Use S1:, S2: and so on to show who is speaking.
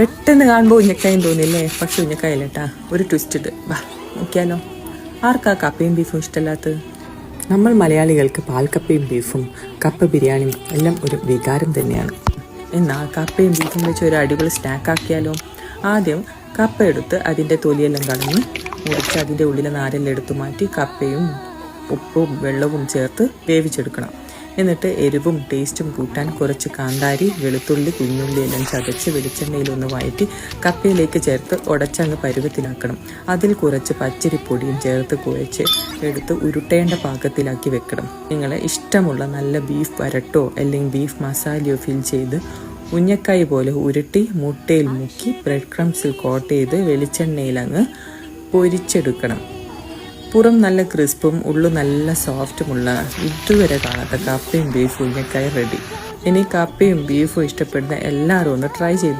S1: പെട്ടെന്ന് കാണുമ്പോൾ ഉഞ്ഞക്കായും തോന്നില്ലേ? പക്ഷെ ഉഞ്ഞക്കായല്ല കേട്ടാ, ഒരു ട്വിസ്റ്റ് ഉണ്ട്. വാ നോക്കിയാലോ. ആർക്കാ കപ്പയും ബീഫും ഇഷ്ടമല്ലാത്തത്? നമ്മൾ മലയാളികൾക്ക് പാൽക്കപ്പയും ബീഫും കപ്പ ബിരിയാണിയും എല്ലാം ഒരു വികാരം തന്നെയാണ്. എന്നാൽ കപ്പയും ബീഫും വെച്ച് ഒരു അടിപൊളി സ്നാക്കാക്കിയാലോ? ആദ്യം കപ്പ എടുത്ത് അതിൻ്റെ തൊലിയെല്ലാം കളഞ്ഞ് മുറിച്ച് അതിൻ്റെ ഉള്ളിലെ നാരെല്ലാം എടുത്തു മാറ്റി കപ്പയും ഉപ്പും വെള്ളവും ചേർത്ത് വേവിച്ചെടുക്കണം. എന്നിട്ട് എരിവും ടേസ്റ്റും കൂട്ടാൻ കുറച്ച് കാന്താരി, വെളുത്തുള്ളി, കുഞ്ഞുള്ളി എല്ലാം ചതച്ച് വെളിച്ചെണ്ണയിലൊന്ന് വഴറ്റി കപ്പയിലേക്ക് ചേർത്ത് ഉടച്ചങ്ങ് പരുവത്തിലാക്കണം. അതിൽ കുറച്ച് പച്ചരിപ്പൊടിയും ചേർത്ത് കുഴച്ച് എടുത്ത് ഉരുട്ടേണ്ട പാകത്തിലാക്കി വെക്കണം. നിങ്ങളെ ഇഷ്ടമുള്ള നല്ല ബീഫ് വരട്ടോ അല്ലെങ്കിൽ ബീഫ് മസാലയോ ഫിൽ ചെയ്ത് ഉഞ്ഞക്കായി പോലെ ഉരുട്ടി മുട്ടയിൽ മുക്കി ബ്രെഡ് ക്രംസിൽ കോട്ട് ചെയ്ത് വെളിച്ചെണ്ണയിലങ്ങ് പൊരിച്ചെടുക്കണം. പുറം നല്ല ക്രിസ്പും ഉള്ളു നല്ല സോഫ്റ്റുമുള്ള ഇതുവരെ കാണാത്ത കപ്പയും ബീഫും ഉഞ്ഞക്കായി റെഡി. ഇനി കപ്പയും ബീഫും ഇഷ്ടപ്പെടുന്ന എല്ലാവരും ഒന്ന് ട്രൈ ചെയ്തു.